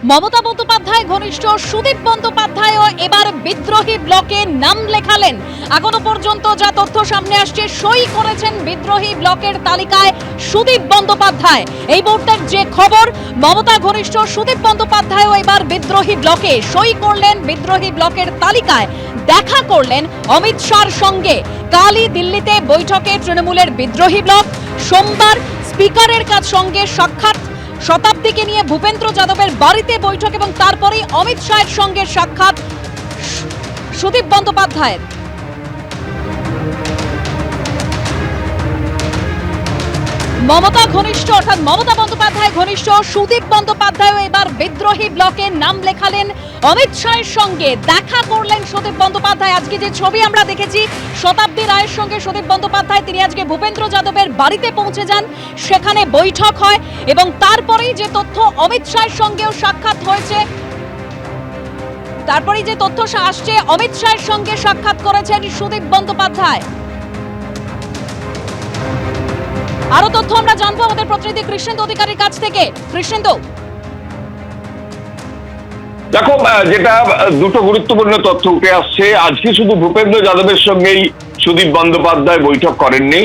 মমতা বন্দ্যোপাধ্যায় ঘনিষ্ঠ সুদীপ বন্দ্যোপাধ্যায়ও এবার বিদ্রোহী ব্লকে নাম লেখালেন। এখনো পর্যন্ত যা তথ্য সামনে আসছে, সই করেছেন বিদ্রোহী ব্লকের তালিকায় সুদীপ বন্দ্যোপাধ্যায়। এই মুহূর্তের যে খবর, মমতা ঘনিষ্ঠ সুদীপ বন্দ্যোপাধ্যায়ও এবার বিদ্রোহী ব্লকে সই করলেন, বিদ্রোহী ব্লকের তালিকায় দেখা করলেন অমিত শাহর সঙ্গে। কালই দিল্লিতে বৈঠকে তৃণমূলের বিদ্রোহী ব্লক, সোমবার স্পিকারের সঙ্গে সাক্ষাৎ, শতাব্দীকে নিয়ে ভূপেন্দ্র যাদবের বাড়িতে বৈঠক এবং তারপরেই অমিত শাহের সঙ্গে সাক্ষাৎ সুদীপ বন্দ্যোপাধ্যায়ের। মমতা ঘনিষ্ঠ অর্থাৎ মমতা বন্দ্যোপাধ্যায় ঘনিষ্ঠ সুদীপ বন্দ্যোপাধ্যায়ও এবার বিদ্রোহী ব্লকে নাম লেখালেন। অমিত শাহের সঙ্গে দেখা করলেন সুদীপ বন্দ্যোপাধ্যায়। আজকে যে ছবি আমরা দেখেছি, শতাব্দী রায়ের সঙ্গে সুদীপ বন্দ্যোপাধ্যায় তিনি আজকে ভূপেন্দ্র যাদবের বাড়িতে পৌঁছে যান, সেখানে বৈঠক হয় এবং তারপরেই যে তথ্য অমিত শাহের সঙ্গেও সাক্ষাৎ হয়েছে, তারপরেই যে তথ্য আসছে অমিত শাহের সঙ্গে সাক্ষাৎ করেছেন সুদীপ বন্দ্যোপাধ্যায়। আরো তথ্য আমরা জানবো আমাদের প্রতিনিধি কৃষ্ণেন্দু অধিকারীর কাছ থেকে। কৃষ্ণেন্দু, দেখো, যেটা দুটো গুরুত্বপূর্ণ তথ্য উঠে আসছে। আজকে শুধু ভূপেন্দ্র যাদবের সঙ্গেই সুদীপ বন্দ্যোপাধ্যায় বৈঠক করেননি,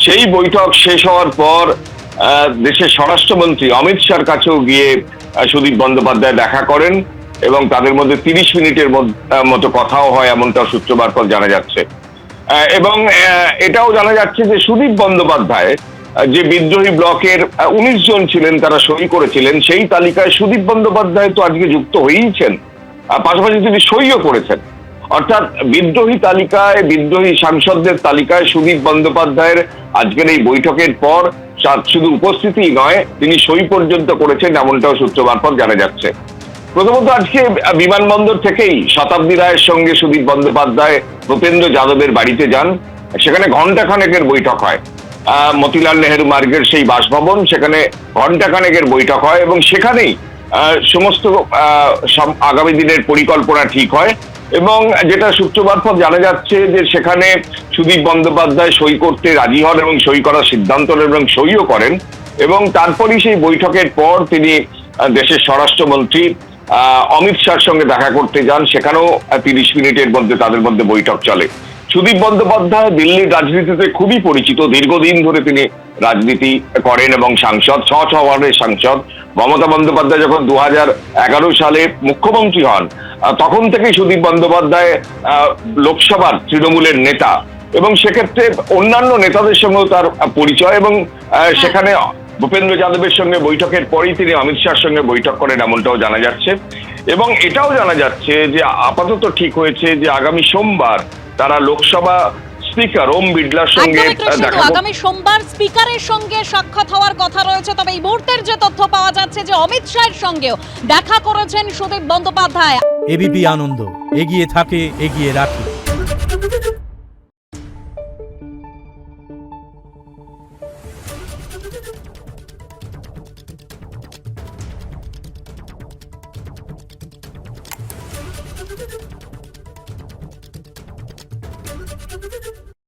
সেই বৈঠক শেষ হওয়ার পর দেশের স্বরাষ্ট্রমন্ত্রী অমিত শাহর কাছেও গিয়ে সুদীপ বন্দ্যোপাধ্যায় দেখা করেন এবং তাদের মধ্যে 30 মিনিটের মতো কথাও হয়, এমনটা সূত্র মারফত জানা যাচ্ছে। এবং এটাও জানা যাচ্ছে যে সুদীপ বন্দ্যোপাধ্যায় যে বিদ্রোহী ব্লকের 19 জন ছিলেন, তারা সই করেছিলেন, সেই তালিকায় সুদীপ বন্দ্যোপাধ্যায় তো আজকে যুক্ত হয়েইছেন, পাশাপাশি তিনি সইও করেছেন। অর্থাৎ বিদ্রোহী তালিকায়, বিদ্রোহী সাংসদদের তালিকায় সুদীপ বন্দ্যোপাধ্যায়ের আজকের এই বৈঠকের পর শুধু উপস্থিতি নয়, তিনি সই পর্যন্ত করেছেন, এমনটাও সূত্র মারফত জানা যাচ্ছে। প্রথমত আজকে বিমানবন্দর থেকেই শতাব্দী রায়ের সঙ্গে সুদীপ বন্দ্যোপাধ্যায় ভূপেন্দ্র যাদবের বাড়িতে যান। সেখানে ঘণ্টাখানেকের বৈঠক হয়। মতিলাল নেহেরু মার্গের সেই বাসভবন, সেখানে ঘণ্টাখানেকের বৈঠক হয় এবং সেখানেই সমস্ত আগামী দিনের পরিকল্পনা ঠিক হয়। এবং যেটা সূত্র মারফত জানা যাচ্ছে যে সেখানে সুদীপ বন্দ্যোপাধ্যায় সই করতে রাজি হন এবং সই করার সিদ্ধান্ত নেন এবং সইও করেন। এবং তারপরই সেই বৈঠকের পর তিনি দেশের স্বরাষ্ট্রমন্ত্রী অমিত শাহর সঙ্গে দেখা করতে যান, সেখানেও 30 মিনিটের মধ্যে তাদের মধ্যে বৈঠক চলে। সুদীপ বন্দ্যোপাধ্যায় দিল্লির রাজনীতিতে খুবই পরিচিত, দীর্ঘদিন ধরে তিনি রাজনীতি করেন এবং সাংসদ, 6 ওয়ার্ডের সাংসদ। মমতা বন্দ্যোপাধ্যায় যখন 2011 সালে মুখ্যমন্ত্রী হন, তখন থেকেই সুদীপ বন্দ্যোপাধ্যায় লোকসভার তৃণমূলের নেতা এবং সেক্ষেত্রে অন্যান্য নেতাদের সঙ্গেও তার পরিচয়। এবং সেখানে ভূপেন্দ্র যাদবের সঙ্গে বৈঠকের পরেই তিনি অমিত শাহর সঙ্গে বৈঠক করেন, এমনটাও জানা যাচ্ছে। এবং এটাও জানা যাচ্ছে যে আপাতত ঠিক হয়েছে যে আগামী সোমবার তারা লোকসভা স্পিকার ওম বিড়লার সঙ্গে আগামী সোমবার স্পিকারের সঙ্গে সাক্ষাৎ হওয়ার কথা রয়েছে। তবে এই মুহূর্তের যে তথ্য পাওয়া যাচ্ছে যে অমিত শাহের সঙ্গেও দেখা করেছেন সুদীপ বন্দ্যোপাধ্যায়। এবিপি আনন্দ, এগিয়ে থাকে, এগিয়ে রাখে। Thank you.